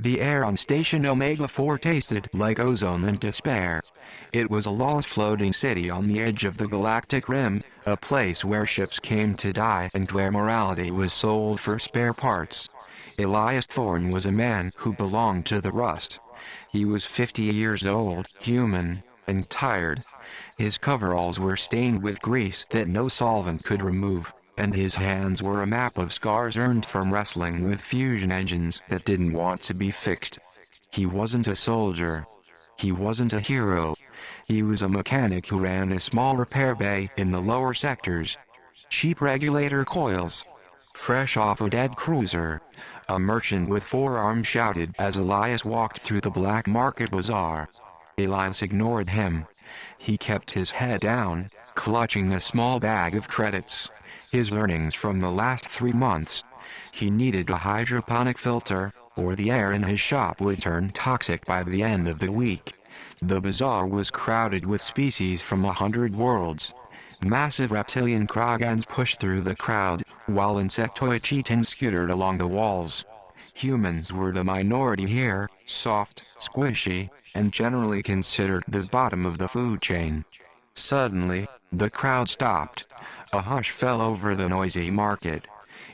The air on Station Omega-4 tasted like ozone and despair. It was a lost floating city on the edge of the galactic rim, a place where ships came to die and where morality was sold for spare parts. Elias Thorne was a man who belonged to the rust. He was 50 years old, human, and tired. His coveralls were stained with grease that no solvent could remove, and his hands were a map of scars earned from wrestling with fusion engines that didn't want to be fixed. He wasn't a soldier. He wasn't a hero. He was a mechanic who ran a small repair bay in the lower sectors. Cheap regulator coils. Fresh off a dead cruiser. A merchant with 4 arms shouted as Elias walked through the black market bazaar. Elias ignored him. He kept his head down, clutching a small bag of credits. His earnings from the last 3 months. He needed a hydroponic filter, or the air in his shop would turn toxic by the end of the week. The bazaar was crowded with species from 100 worlds. Massive reptilian kragans pushed through the crowd, while insectoid chitons skittered along the walls. Humans were the minority here, soft, squishy, and generally considered the bottom of the food chain. Suddenly, the crowd stopped. A hush fell over the noisy market.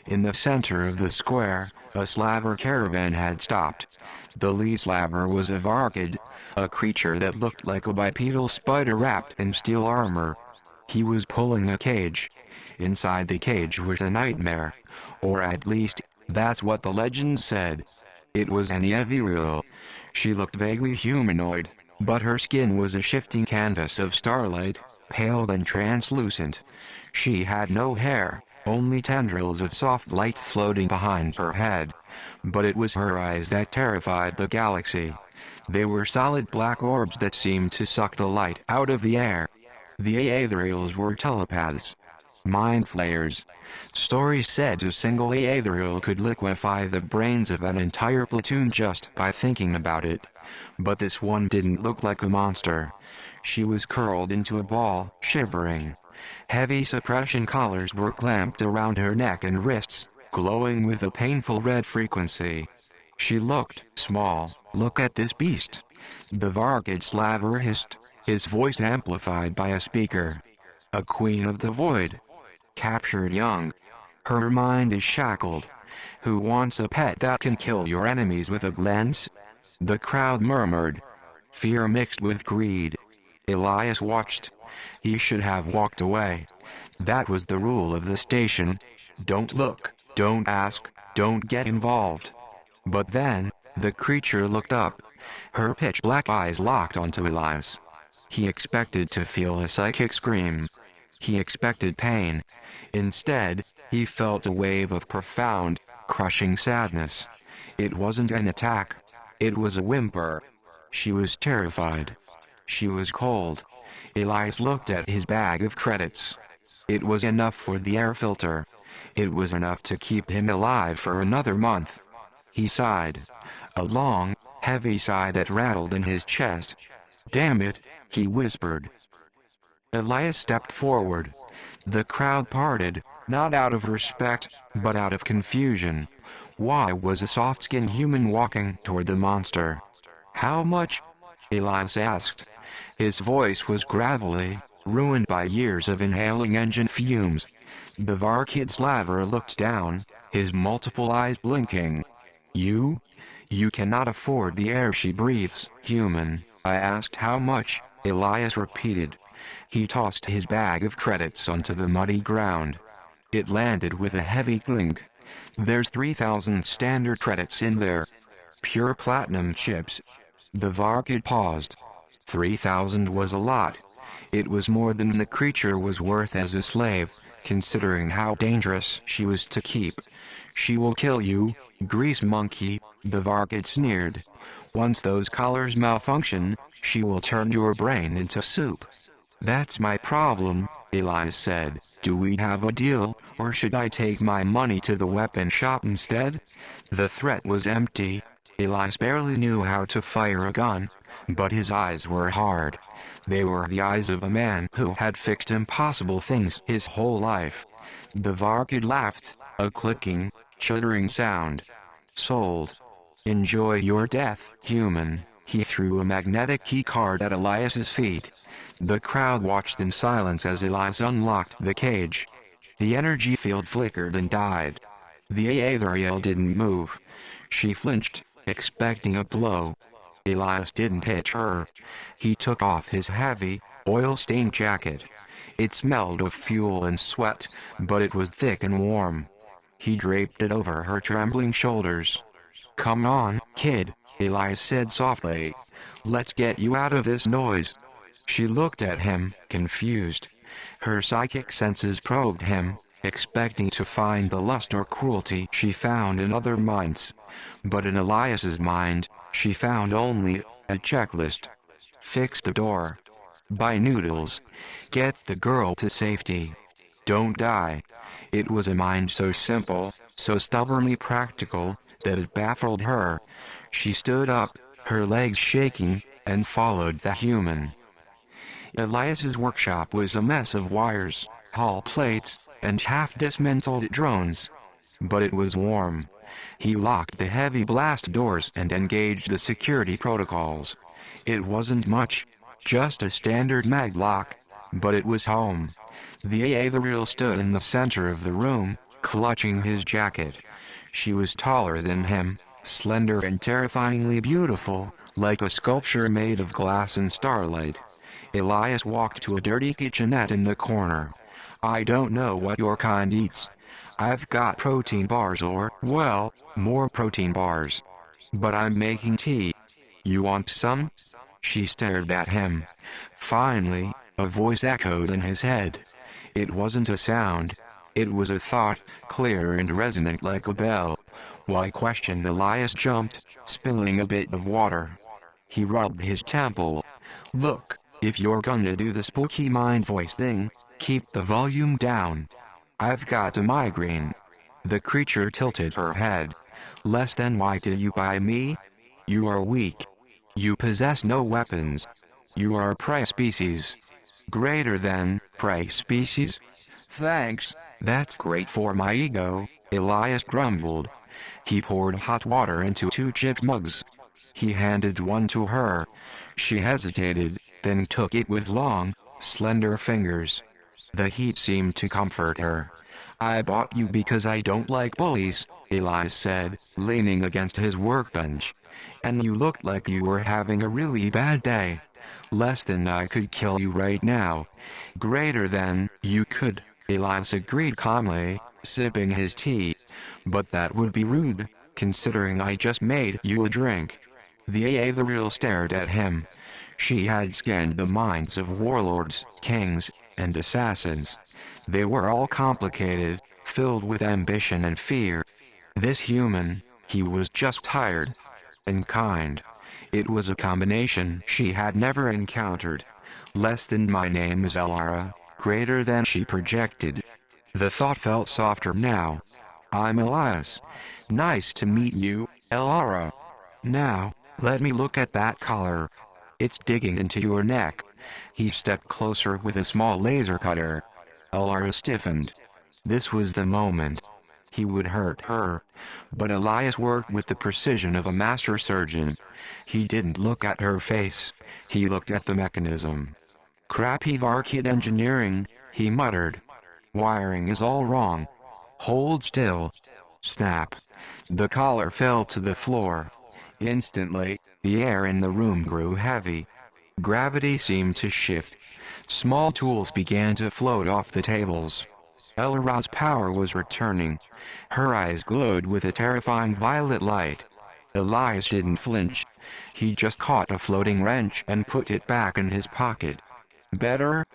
In the center of the square, a slaver caravan had stopped. The lead slaver was a Varkid, a creature that looked like a bipedal spider wrapped in steel armor. He was pulling a cage. Inside the cage was a nightmare. Or at least, that's what the legend said. It was an Ethereal. She looked vaguely humanoid, but her skin was a shifting canvas of starlight, pale and translucent. She had no hair, only tendrils of soft light floating behind her head. But it was her eyes that terrified the galaxy. They were solid black orbs that seemed to suck the light out of the air. The Aetherials were telepaths. Mind flayers. Stories said a single Aetherial could liquefy the brains of an entire platoon just by thinking about it. But this one didn't look like a monster. She was curled into a ball, shivering. Heavy suppression collars were clamped around her neck and wrists, glowing with a painful red frequency. She looked small. Look at this beast. The Varkid slaver hissed, his voice amplified by a speaker. A queen of the void. Captured young. Her mind is shackled. Who wants a pet that can kill your enemies with a glance? The crowd murmured. Fear mixed with greed. Elias watched. He should have walked away. That was the rule of the station. Don't look, don't ask, don't get involved. But then, the creature looked up. Her pitch-black eyes locked onto Elias. He expected to feel a psychic scream. He expected pain. Instead, he felt a wave of profound, crushing sadness. It wasn't an attack. It was a whimper. She was terrified. She was cold. Elias looked at his bag of credits. It was enough for the air filter. It was enough to keep him alive for another month. He sighed. A long, heavy sigh that rattled in his chest. Damn it, he whispered. Elias stepped forward. The crowd parted, not out of respect, but out of confusion. Why was a soft-skinned human walking toward the monster? How much? Elias asked. His voice was gravelly, ruined by years of inhaling engine fumes. The Varkid slaver looked down, his multiple eyes blinking. You? You cannot afford the air she breathes, human. I asked how much, Elias repeated. He tossed his bag of credits onto the muddy ground. It landed with a heavy clink. There's 3,000 standard credits in there. Pure platinum chips. The Varkid paused. 3,000 was a lot. It was more than the creature was worth as a slave, considering how dangerous she was to keep. She will kill you, grease monkey, the Varkid sneered. Once those collars malfunction, she will turn your brain into soup. That's my problem, Elias said. Do we have a deal, or should I take my money to the weapon shop instead? The threat was empty. Elias barely knew how to fire a gun, but his eyes were hard. They were the eyes of a man who had fixed impossible things his whole life. The Varkid laughed, a clicking, shuddering sound. Sold. Enjoy your death, human. He threw a magnetic keycard at Elias's feet. The crowd watched in silence as Elias unlocked the cage. The energy field flickered and died. The Aetheriel didn't move. She flinched, expecting a blow. Elias didn't hit her. He took off his heavy, oil-stained jacket. It smelled of fuel and sweat, but it was thick and warm. He draped it over her trembling shoulders. "Come on, kid," Elias said softly. "Let's get you out of this noise." She looked at him, confused. Her psychic senses probed him, expecting to find the lust or cruelty she found in other minds. But in Elias's mind, she found only a checklist. Fix the door. Buy noodles. Get the girl to safety. Don't die. It was a mind so simple, so stubbornly practical, that it baffled her. She stood up, her legs shaking, and followed the human. Elias's workshop was a mess of wires, hull plates, and half-dismantled drones. But it was warm. He locked the heavy blast doors and engaged the security protocols. It wasn't much, just a standard mag lock, but it was home. The Aetheriel stood in the center of the room, clutching his jacket. She was taller than him, slender and terrifyingly beautiful, like a sculpture made of glass and starlight. Elias walked to a dirty kitchenette in the corner. "I don't know what your kind eats. I've got protein bars or, well, more protein bars. But I'm making tea. You want some?" She stared at him. Finally, a voice echoed in his head. It wasn't a sound. It was a thought, clear and resonant like a bell. "Why?" questioned Elias, jumped, spilling a bit of water. He rubbed his temple. "Look, if you're gonna do the spooky mind voice thing, keep the volume down. I've got a migraine." The creature tilted her head. "Less than why did you buy me? You are weak. You possess no weapons. You are a prey species. Greater than prey species? Thanks, that's great for my ego," Elias grumbled. He poured hot water into 2 chipped mugs. He handed one to her. She hesitated, then took it with long, slender fingers. The heat seemed to comfort her. "I bought you because I don't like bullies," Elias said, leaning against his workbench. "And you looked like you were having a really bad day. Less than I could kill you right now." "Greater than you could," Elias agreed calmly, sipping his tea. "But that would be rude, considering I just made you a drink." The Aetheriel stared at him. She had scanned the minds of warlords, kings, and assassins. They were all complicated, filled with ambition and fear. This human, he was just tired. And kind. It was a combination she had never encountered. "Less than my name is Elara, greater than," she projected. The thought felt softer now. "I'm Elias. Nice to meet you, Elara. Now, let me look at that collar. It's digging into your neck." He stepped closer with a small laser cutter. Elara stiffened. This was the moment. He would hurt her. But Elias worked with the precision of a master surgeon. He didn't look at her face. He looked at the mechanism. "Crappy Varkid engineering," he muttered. "Wiring is all wrong. Hold still." Snap. The collar fell to the floor. Instantly, the air in the room grew heavy. Gravity seemed to shift. Small tools began to float off the tables. Elara's power was returning. Her eyes glowed with a terrifying violet light. Elias didn't flinch. He just caught a floating wrench and put it back in his pocket. "Better?"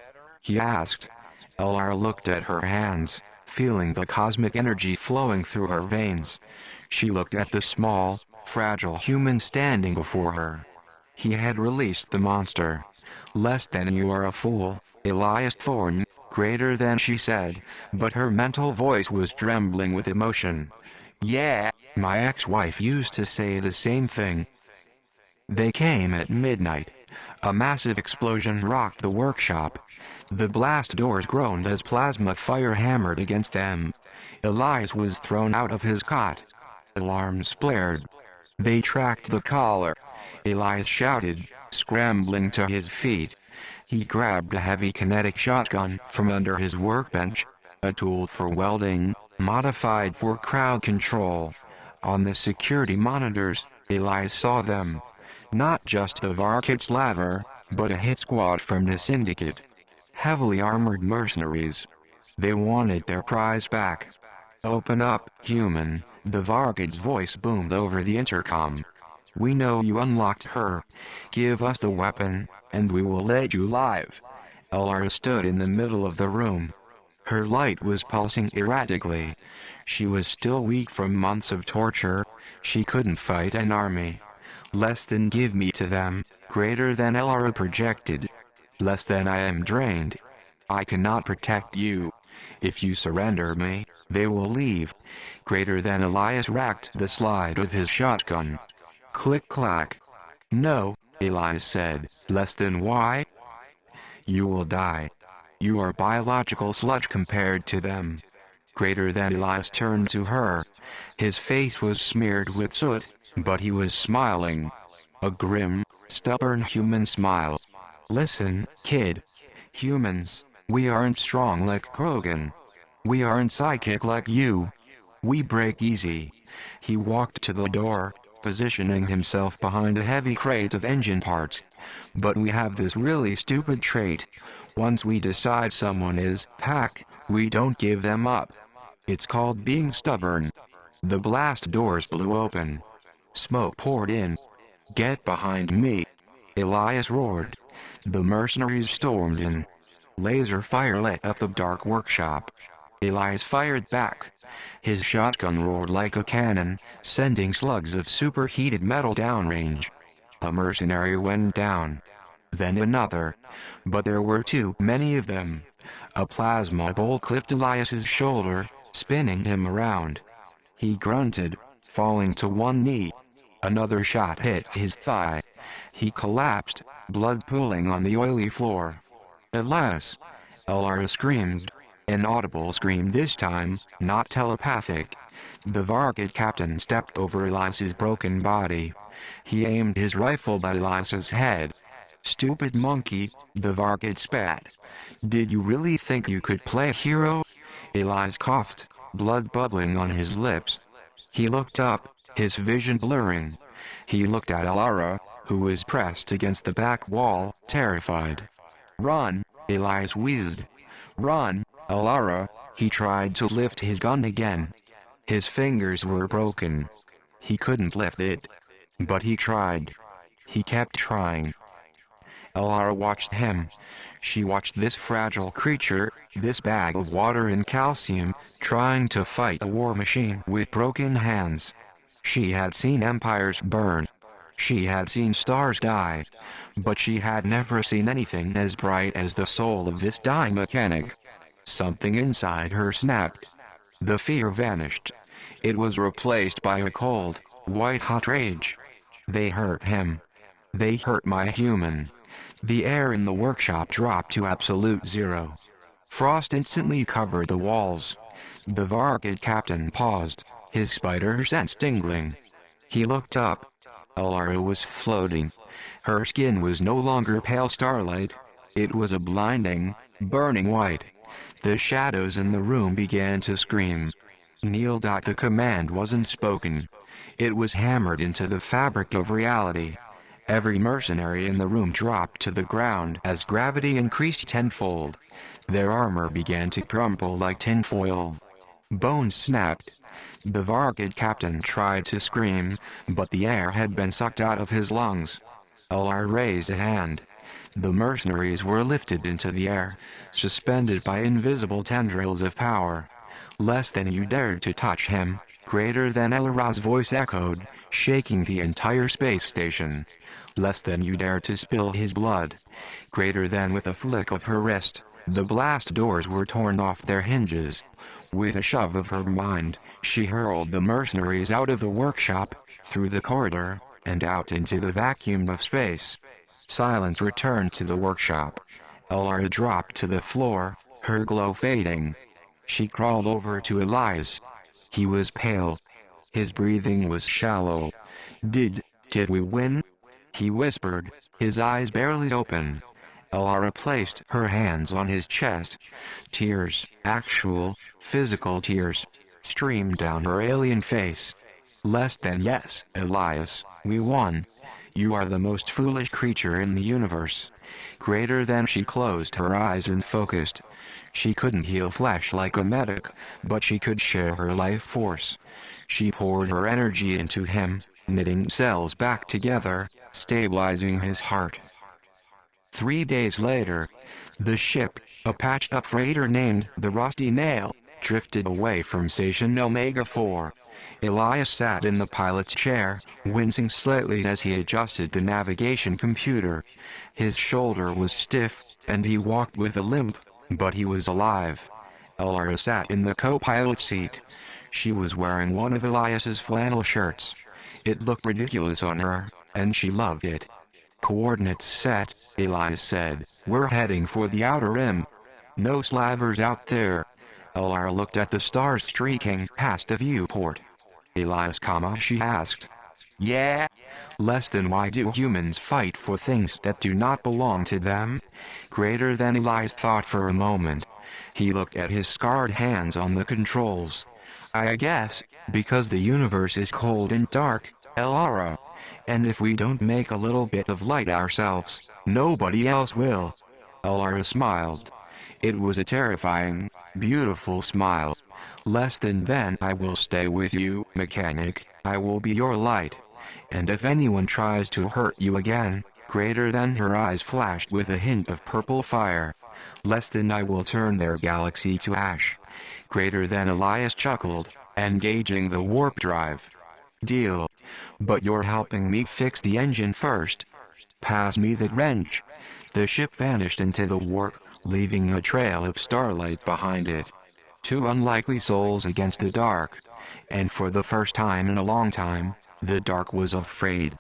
he asked. Elara looked at her hands, feeling the cosmic energy flowing through her veins. She looked at the small, fragile human standing before her. He had released the monster. "Less than you are a fool, Elias Thorne." "Greater than," she said, but her mental voice was trembling with emotion. "Yeah, my ex-wife used to say the same thing." They came at midnight. A massive explosion rocked the workshop. The blast doors groaned as plasma fire hammered against them. Elias was thrown out of his cot. Alarms blared. They tracked the collar. Elias shouted, scrambling to his feet. He grabbed a heavy kinetic shotgun from under his workbench, a tool for welding, modified for crowd control. On the security monitors, Elias saw them. Not just the Varkit's laver, but a hit squad from the Syndicate. Heavily armored mercenaries. They wanted their prize back. "Open up, human," the Varkit's voice boomed over the intercom. "We know you unlocked her. Give us the weapon, and we will let you live." Elara stood in the middle of the room. Her light was pulsing erratically. She was still weak from months of torture. She couldn't fight an army. "Less than give me to them," greater than Elara projected. "Less than I am drained. I cannot protect you. If you surrender me, they will leave." Greater than Elias racked the slide of his shotgun. Click-clack. "No," Elias said. "Less than why? You will die. You are biological sludge compared to them." Greater than Elias turned to her. His face was smeared with soot, but he was smiling. A grim, stubborn human smile. "Listen, kid. Humans, we aren't strong like Krogan. We aren't psychic like you. We break easy." He walked to the door, positioning himself behind a heavy crate of engine parts. "But we have this really stupid trait. Once we decide someone is pack, we don't give them up. It's called being stubborn." The blast doors blew open. Smoke poured in. "Get behind me," Elias roared. The mercenaries stormed in. Laser fire lit up the dark workshop. Elias fired back. His shotgun roared like a cannon, sending slugs of superheated metal downrange. A mercenary went down. Then another. But there were too many of them. A plasma bolt clipped Elias's shoulder, spinning him around. He grunted, falling to one knee. Another shot hit his thigh. He collapsed, blood pooling on the oily floor. "Elias!" Elara screamed. An audible scream this time, not telepathic. The Varkit captain stepped over Elias's broken body. He aimed his rifle at Elias's head. "Stupid monkey," the Varkit spat. "Did you really think you could play hero?" Elias coughed, blood bubbling on his lips. He looked up, his vision blurring. He looked at Elara, who was pressed against the back wall, terrified. "Run," Elias wheezed. "Run, Elara." He tried to lift his gun again. His fingers were broken. He couldn't lift it. But he tried. He kept trying. Elara watched him. She watched this fragile creature, this bag of water and calcium, trying to fight a war machine with broken hands. She had seen empires burn. She had seen stars die. But she had never seen anything as bright as the soul of this dying mechanic. Something inside her snapped. The fear vanished. It was replaced by a cold, white-hot rage. They hurt him. They hurt my human. The air in the workshop dropped to absolute zero. Frost instantly covered the walls. The Varkit captain paused, his spider sense tingling. He looked up. Elara was floating. Her skin was no longer pale starlight. It was a blinding, burning white. The shadows in the room began to scream. "Kneel." The command wasn't spoken. It was hammered into the fabric of reality. Every mercenary in the room dropped to the ground as gravity increased tenfold. Their armor began to crumple like tinfoil. Bones snapped. The Varkit captain tried to scream, but the air had been sucked out of his lungs. Elara raised a hand. The mercenaries were lifted into the air, suspended by invisible tendrils of power. "Less than you dared to touch him," greater than Elara's voice echoed, shaking the entire space station. "Less than you dare to spill his blood." Greater than with a flick of her wrist, the blast doors were torn off their hinges. With a shove of her mind, she hurled the mercenaries out of the workshop, through the corridor, and out into the vacuum of space. Silence returned to the workshop. Elara dropped to the floor, her glow fading. She crawled over to Elias. He was pale. His breathing was shallow. Did we win? He whispered, his eyes barely open. Elara placed her hands on his chest. Tears, actual, physical tears, streamed down her alien face. Less than yes, Elias, we won. You are the most foolish creature in the universe. Greater than. She closed her eyes and focused. She couldn't heal flesh like a medic, but she could share her life force. She poured her energy into him, knitting cells back together, stabilizing his heart. 3 days later, the ship, a patched-up freighter named the Rusty Nail, drifted away from Station Omega 4. Elias sat in the pilot's chair, wincing slightly as he adjusted the navigation computer. His shoulder was stiff, and he walked with a limp, but he was alive. Elara sat in the co-pilot seat. She was wearing one of Elias's flannel shirts. It looked ridiculous on her, and she loved it. Coordinates set, Elias said. We're heading for the outer rim. No slavers out there. Elara looked at the stars streaking past the viewport. Elias, she asked. Yeah? Less than. Why do humans fight for things that do not belong to them? Greater than. Elias thought for a moment. He looked at his scarred hands on the controls. I guess, because the universe is cold and dark, Elara. And if we don't make a little bit of light ourselves, nobody else will. Elara smiled. It was a terrifying, beautiful smile. Less than. Then I will stay with you, mechanic. I will be your light. And if anyone tries to hurt you again, greater than. Her eyes flashed with a hint of purple fire. Less than. I will turn their galaxy to ash. Greater than. Elias chuckled, engaging the warp drive. Deal. But you're helping me fix the engine first. Pass me that wrench. The ship vanished into the warp, leaving a trail of starlight behind it. Two unlikely souls against the dark. And for the first time in a long time, the dark was afraid.